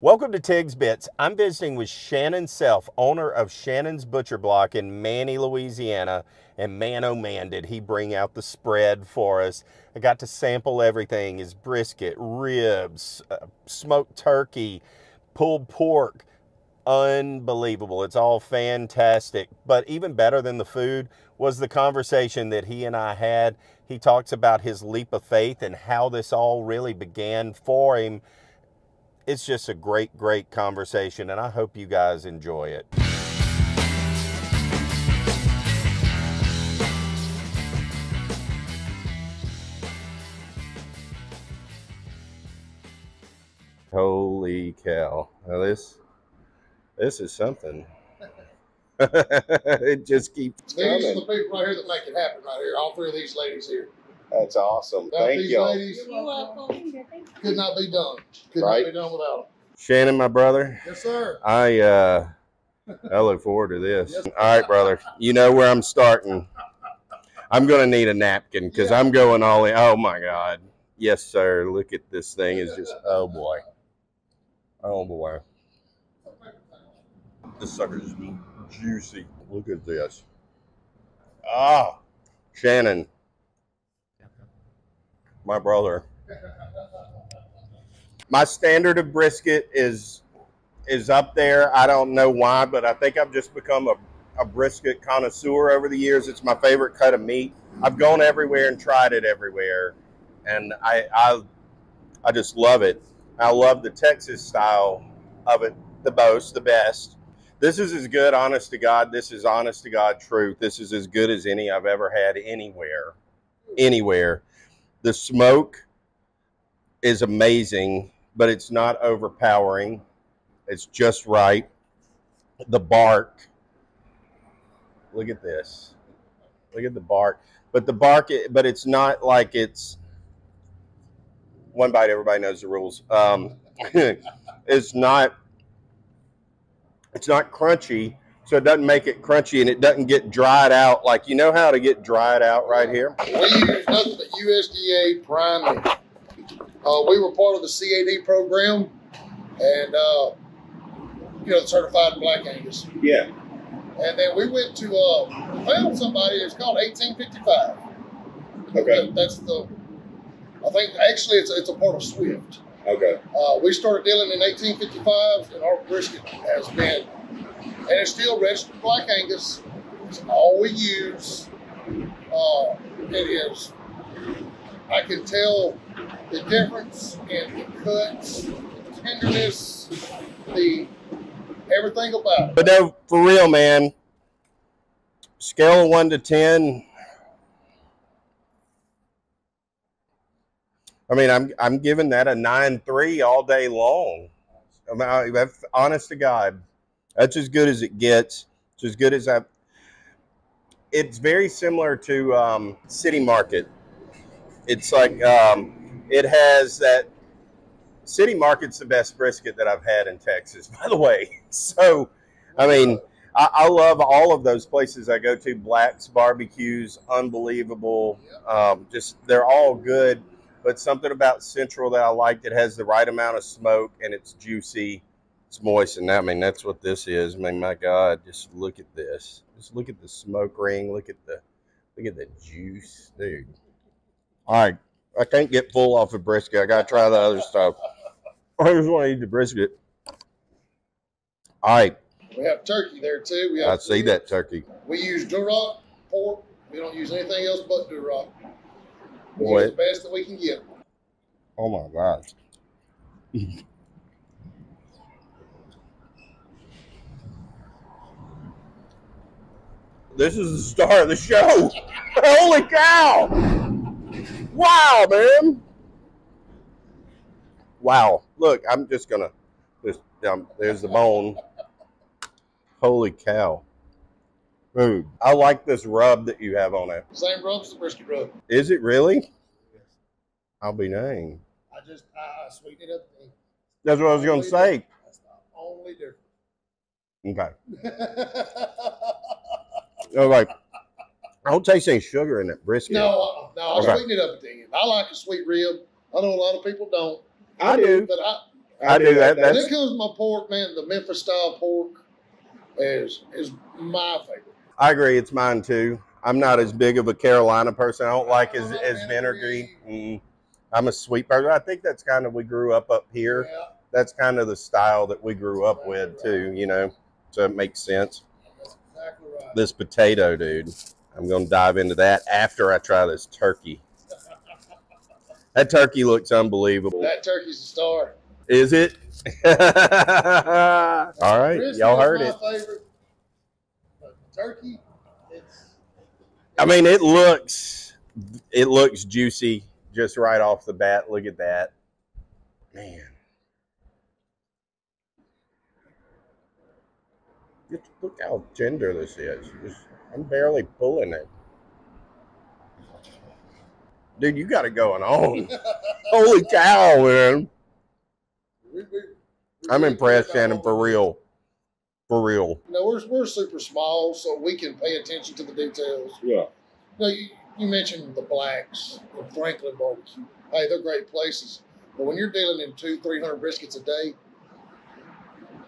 Welcome to Tig's Bits. I'm visiting with Shannon Self, owner of Shannon's Butcher Block in Manny, Louisiana. And man, oh man, did he bring out the spread for us. I got to sample everything: his brisket, ribs, smoked turkey, pulled pork. Unbelievable. It's all fantastic. But even better than the food was the conversation that he and I had. He talks about his leap of faith and how this all really began for him. It's just a great conversation, and I hope you guys enjoy it. Holy cow. Now this is something. It just keeps coming. These are the people right here that make it happen right here. All three of these ladies here. That's awesome. Thank you. Ladies, you're welcome. Could not be done. Could not be done without them. Shannon, my brother. Yes, sir. I look forward to this. Yes, all right, brother. You know where I'm starting. I'm going to need a napkin because I'm going all in. Oh, my God. Yes, sir. Look at this thing. It's just, oh, boy. Oh, boy. This sucker's juicy. Look at this. Ah, Shannon. My brother. My standard of brisket is up there. I don't know why, but I think I've just become a brisket connoisseur over the years. It's my favorite cut of meat. I've gone everywhere and tried it everywhere, and I just love it. I love the Texas style of it the best. This is as good, honest to God. This is honest to God truth. This is as good as any I've ever had anywhere. The smoke is amazing, but it's not overpowering. It's just right. The bark. Look at this. Look at the bark. But it's not like it's one bite. Everybody knows the rules. It's not crunchy, so it doesn't make it crunchy, and it doesn't get dried out. Like, you know how to get dried out right here? We use nothing but USDA prime meat. We were part of the CAD program, and the certified black Angus. Yeah. And then we went to found somebody. It's called 1855. Okay. That's I think actually it's a part of Swift. Okay. We started dealing in 1855, and our brisket has been, and it's still registered black Angus. It's all we use. It is. I can tell the difference in the cuts, the tenderness, everything about it. But no, for real, man. Scale of 1 to 10. I mean, I'm giving that a 9.3 all day long. I mean, that's honest to God. That's as good as it gets. It's as good as it's very similar to City Market. It's like it has that. City Market's the best brisket that I've had in Texas, by the way. So, I mean, I love all of those places I go to. Black's Barbecues, unbelievable. Just they're all good. But something about Central that I like, that has the right amount of smoke, and it's juicy, it's moist, and I mean, that's what this is. I mean, my God, just look at this. Just look at the smoke ring. Look at the juice, dude. All right, I can't get full off of brisket. I gotta try the other stuff. I just want to eat the brisket. All right. We have turkey there too. I see that turkey. We use Duroc pork. We don't use anything else but Duroc. Boy, the best that we can get. Oh my God. This is the star of the show. Holy cow. Wow, man. Wow. Look, I'm just going to, there's the bone. Holy cow. Dude, I like this rub that you have on it. Same rub as the brisket rub. Is it really? Yes. I'll be dang. I sweeten it up. That's what I was going to say. That's the only difference. Okay. All right. I don't taste any sugar in that brisket. No, I sweeten it up at the end. I like a sweet rib. I know a lot of people don't. I do. But I do that. When it comes to my pork, man, the Memphis style pork is my favorite. I agree. It's mine too. I'm not as big of a Carolina person. I don't like as vinegary. I'm a sweet person. I think that's kind of, we grew up here. Yeah. That's kind of the style that we grew up with too, you know, so it makes sense. That's exactly right. This potato, dude, I'm going to dive into that after I try this turkey. That turkey looks unbelievable. That turkey's a star. Is it? All right, y'all heard it. Favorite. But the turkey, I mean, it looks juicy just right off the bat. Look at that, man. Look how tender this is. I'm barely pulling it. Dude, you got it going on. Holy cow, man. I'm impressed, Shannon, for real. For real. You know, we're super small, so we can pay attention to the details. Yeah. You know, you mentioned the Blacks and Franklin Barbecue. Hey, they're great places. But when you're dealing in 200-300 briskets a day,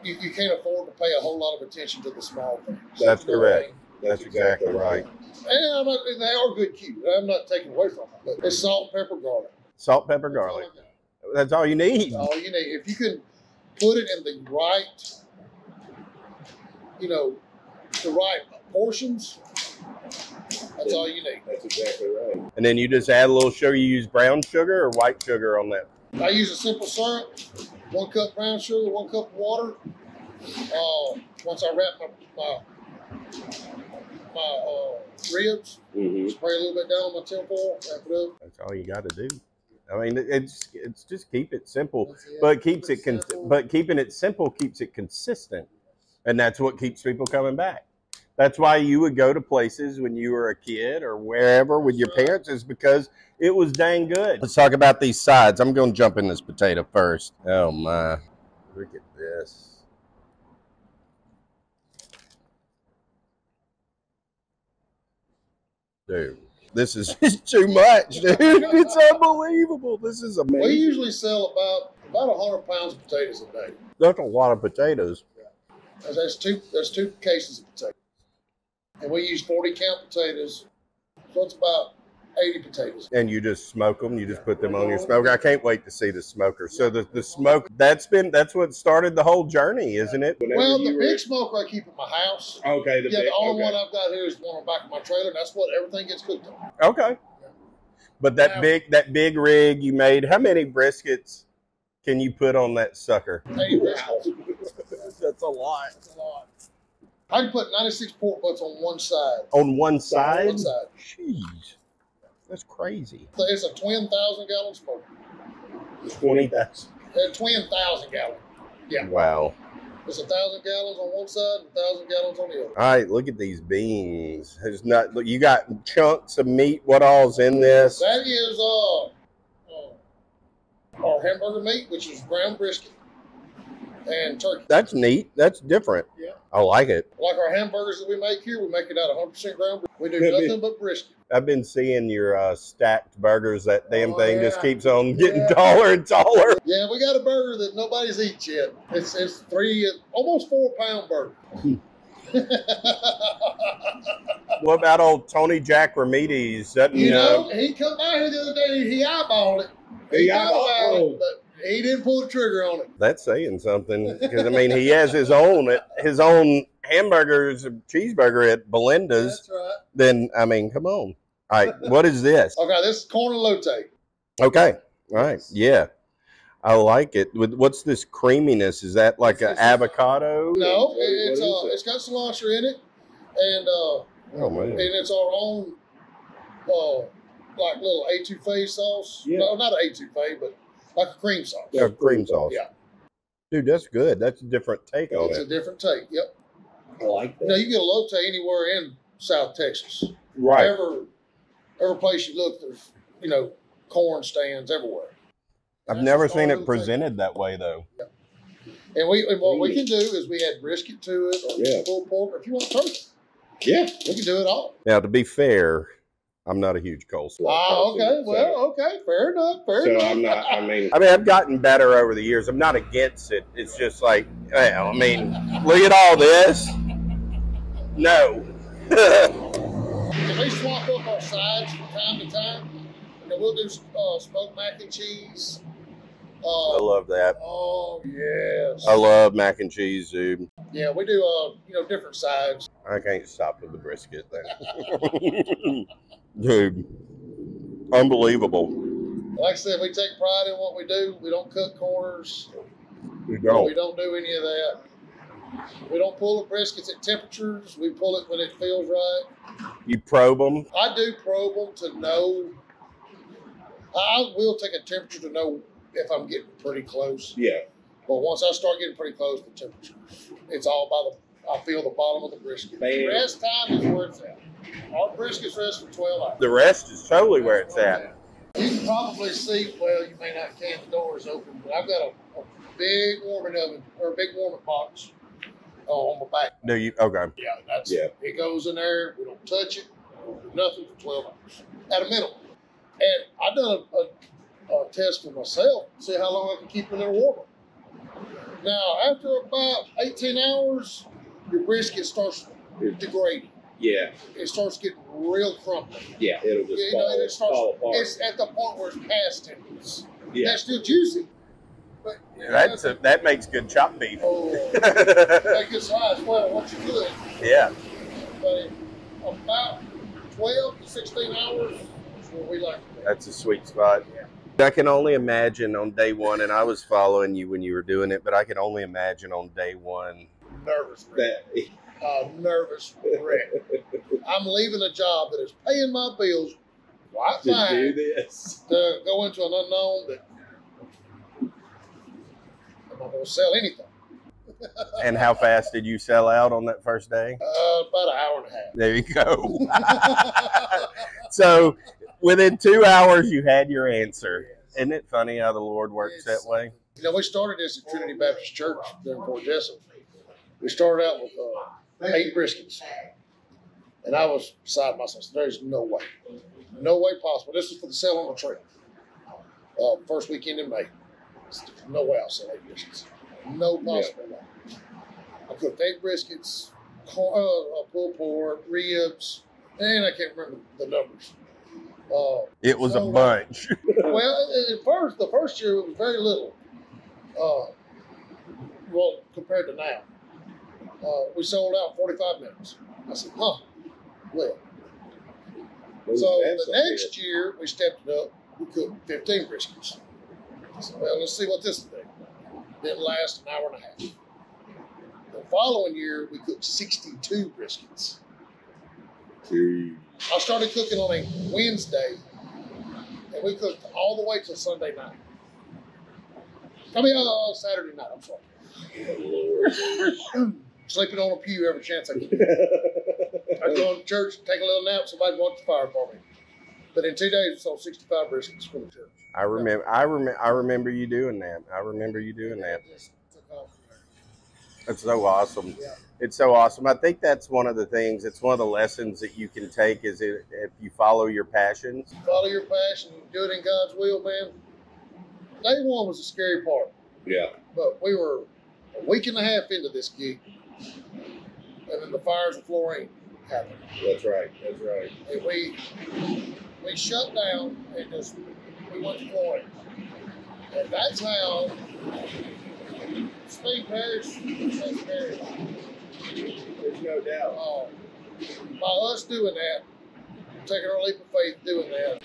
you can't afford to pay a whole lot of attention to the small things. That's correct. That's exactly right. And they are good cute. I'm not taking away from them. But it's salt, pepper, garlic. Salt, pepper, garlic. That's all you need. That's all you need. If you can put it in the right, you know, the right portions, that's all you need. That's exactly right. And then you just add a little sugar. You use brown sugar or white sugar on that? I use a simple syrup, 1 cup brown sugar, 1 cup of water. Once I wrap my ribs, spray a little bit down on my tinfoil, wrap it up. That's all you got to do. I mean, it's just keep it simple, but keeps it but keeping it simple keeps it consistent, and that's what keeps people coming back. That's why you would go to places when you were a kid or wherever with your parents, is because it was dang good. Let's talk about these sides. I'm going to jump in this potato first. Oh my, look at this. Dude, this is just too much, dude. It's unbelievable. This is amazing. We usually sell about 100 pounds of potatoes a day. That's a lot of potatoes. Yeah. There's two cases of potatoes. And we use 40 count potatoes. So it's about 80 potatoes. And you just smoke them. You just put them on your smoker. I can't wait to see the smoker. So the smoke, that's what started the whole journey, isn't it? Well, the big smoker I keep at my house. Okay. The only one I've got here is the one on the back of my trailer. And that's what everything gets cooked on. Okay. But that big rig you made, how many briskets can you put on that sucker? 80 briskets. That's a lot. That's a lot. I can put 96 pork butts on one side. On one side? One side. Jeez. That's crazy. It's a twin 1,000-gallon smoker. 20,000. Twin 1,000-gallon. Yeah. Wow. It's 1,000 gallons on one side and 1,000 gallons on the other. All right, look at these beans. There's not. Look, you got chunks of meat. What all's in this? That is our hamburger meat, which is ground brisket and turkey. That's neat. That's different. Yeah. I like it. Like our hamburgers that we make here, we make it out of 100% ground brisket. We do nothing but brisket. I've been seeing your stacked burgers. That damn thing just keeps on getting taller and taller. Yeah, we got a burger that nobody's eaten yet. It's almost 4-pound burger. What about old Tony Jack Ramirez? You know, he come by here the other day. He eyeballed it. He eyeballed it, but he didn't pull the trigger on it. That's saying something, because I mean, he has his own hamburgers, cheeseburger at Belinda's. That's right. Then I mean, come on. All right, what is this? Okay, this is corn elote. Okay, all right, yeah, I like it. What's this creaminess? Is that like an avocado? No, it's got cilantro in it, and oh man, and it's our own like little etouffee sauce. Yeah. No, not an etouffee, but like a cream sauce. yeah, cream sauce. Yeah, dude, that's good. That's a different take on it's it. a different take. Yep. I like that. You know, you get elote anywhere in South Texas. Right. Every place you look, there's corn stands everywhere. I've never seen it presented that way though. Yeah. And what we can do is we add brisket to it, or pulled pork, or if you want turkey. Yeah. We can do it all. Now, to be fair, I'm not a huge coleslaw. Okay. Well, okay. Fair enough. Fair enough. I'm not. I mean, I've gotten better over the years. I'm not against it. It's just like, well, I mean, look at all this. No. Can we swap up our sides from time to time? We'll do smoked mac and cheese. I love that. Oh yes. I love mac and cheese, dude. Yeah, we do different sides. I can't stop with the brisket then. Dude, unbelievable. Like I said, we take pride in what we do. We don't cut corners. We don't. We don't do any of that. We don't pull the briskets at temperatures. We pull it when it feels right. You probe them? I do probe them to know. I will take a temperature to know if I'm getting pretty close. Yeah. But once I start getting pretty close to temperature, it's all by I feel the bottom of the brisket. The rest time is where it's at. Our briskets rest for 12 hours. The rest is totally where it's at. You can probably see, well, you may not can, the door is open, but I've got a big warming oven, or a big warming box on my back. Do you? Okay. Yeah, it goes in there. We don't touch it. We don't do nothing for 12 hours at a minimum. And I've done a test for myself, see how long I can keep in there warmer. Now, after about 18 hours, your brisket starts degrading. Yeah. It starts getting real crumbly. Yeah, it'll just fall apart. It's at the point where it's past tenderness. Yeah. That's still juicy. But that makes good chopped beef. Oh, that gets high as well once you do it. Yeah. But about 12 to 16 hours is what we like to do. That's a sweet spot. Yeah. I can only imagine on day one, and I was following you when you were doing it, but I can only imagine on day one. Nervous wreck. Nervous wreck. I'm leaving a job that is paying my bills quite fine to do this. To go into an unknown that I'm not going to sell anything. And how fast did you sell out on that first day? About an hour and a half. There you go. So within 2 hours, you had your answer. Isn't it funny how the Lord works that way? We started this at Trinity Baptist Church there in Fort Jessup. We started out with 8 briskets. And I was beside myself. There's no way. No way possible. This is for the sale on the trail. First weekend in May. No way I'll sell 8 briskets. No possible way. I cooked 8 briskets, pulled pork, ribs, and I can't remember the numbers. It was a bunch. Well, the first year it was very little. Well, compared to now. We sold out in 45 minutes. I said, well. So the next year we stepped it up. We cooked 15 briskets. I said, well, let's see what this is doing. Didn't last an hour and a half. The following year we cooked 62 briskets. I started cooking on a Wednesday, and we cooked all the way till Sunday night. Saturday night, I'm sorry. Sleeping on a pew every chance I get. I'd go to church, take a little nap, somebody'd watch the fire for me. But in 2 days, we sold 65 briskets for the church. I remember you doing that. I remember you doing that. That's so awesome. Yeah. It's so awesome. I think that's one of the things, it's one of the lessons that you can take is if you follow your passions. Follow your passion, do it in God's will, man. Day one was the scary part. Yeah. But we were a week and a half into this gig, and then the fires of fluorine happened. That's right. And we shut down and we went to fluorine. And that's how Sabine Parish has perished. There's no doubt. By us doing that, taking our leap of faith doing that,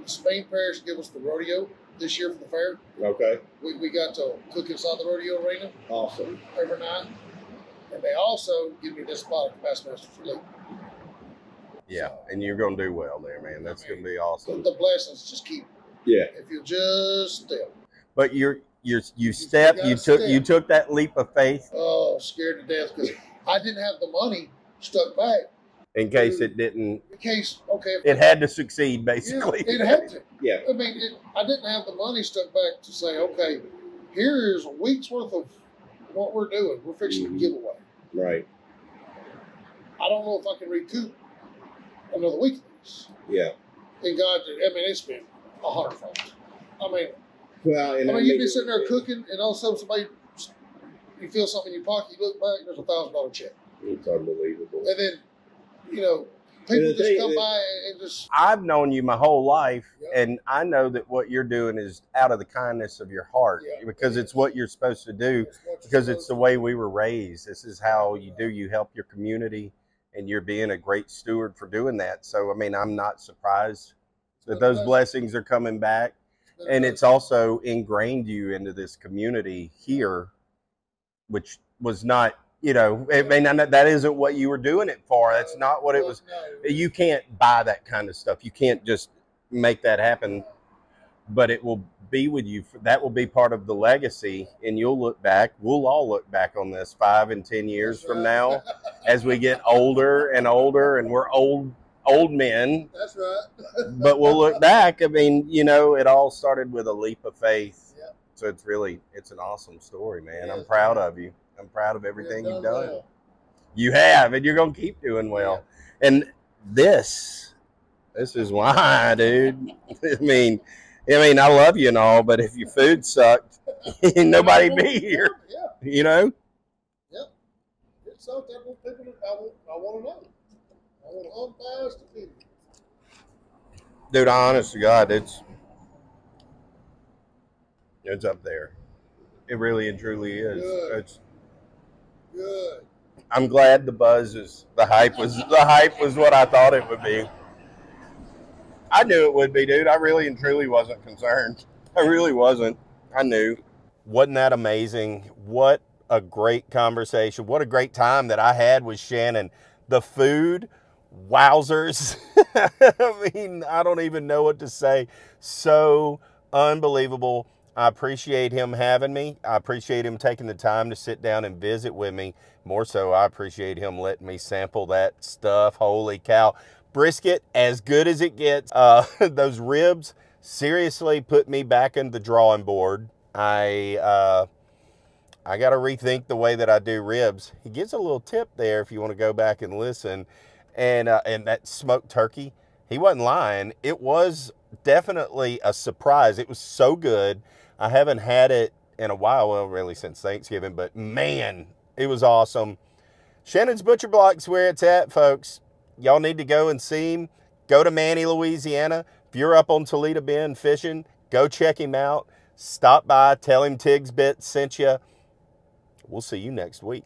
Sabine Parish give us the rodeo this year for the fair. Okay. We got to cook inside the rodeo arena. Awesome. Every night. And they also give me this spot at pitmaster for leap. Yeah, and you're going to do well there, man. That's going to be awesome. The blessings just keep. Yeah. If you just step. But you took that leap of faith. Oh, scared to death because I didn't have the money stuck back. In case it didn't. In case, okay. It had to succeed, basically. Yeah, it had to. Yeah. I mean, I didn't have the money stuck back to say, okay, here is a week's worth of what we're doing. We're fixing to give away. Right. I don't know if I can recoup another week of experience. Yeah. And God, I mean, it's been 100-fold. I mean, Well, and you've been sitting there cooking, and all of a sudden somebody, you feel something in your pocket, you look back, there's a $1,000 check. It's unbelievable. And then, you know, people just come by and just. I've known you my whole life, Yep. and I know that what you're doing is out of the kindness of your heart, because it's what you're supposed to do, because it's the way we were raised. This is how you do. You help your community, and you're being a great steward for doing that. So, I mean, I'm not surprised that those blessings are coming back. And it's also ingrained you into this community here, which was not, you know, I mean, that isn't what you were doing it for. That's not what it was. You can't buy that kind of stuff. You can't just make that happen, but it will be with you. That will be part of the legacy, and you'll look back. We'll all look back on this 5 and 10 years from now as we get older and older, and we're old men. That's right. But we'll look back. I mean, you know, it all started with a leap of faith. Yep. So it's an awesome story, man. Yes, I'm proud of you. I'm proud of everything you've done. Well. You have, and you're going to keep doing well. Yeah. And this is why, dude. I mean, I love you and all, but if your food sucked, nobody'd be here. Yeah. You know? Yep. It sucked. I want to know. I want unbiased opinion. Dude, honest to God, it's up there. It really and truly is. Good. It's good. I'm glad the hype was what I thought it would be. I knew it would be, dude. I really and truly wasn't concerned. I really wasn't. I knew. Wasn't that amazing? What a great conversation. What a great time that I had with Shannon. The food, wowzers. I mean, I don't even know what to say. So unbelievable. I appreciate him having me. I appreciate him taking the time to sit down and visit with me. More so, I appreciate him letting me sample that stuff. Holy cow. Brisket, as good as it gets. Those ribs seriously put me back in the drawing board. I got to rethink the way that I do ribs. He gives a little tip there if you want to go back and listen. And that smoked turkey, he wasn't lying. It was definitely a surprise. It was so good. I haven't had it in a while, well, really since Thanksgiving, but man, it was awesome. Shannon's Butcher Block's where it's at, folks. Y'all need to go and see him. Go to Manny, Louisiana. If you're up on Toledo Bend fishing, go check him out. Stop by, tell him Tig's Bit sent you. We'll see you next week.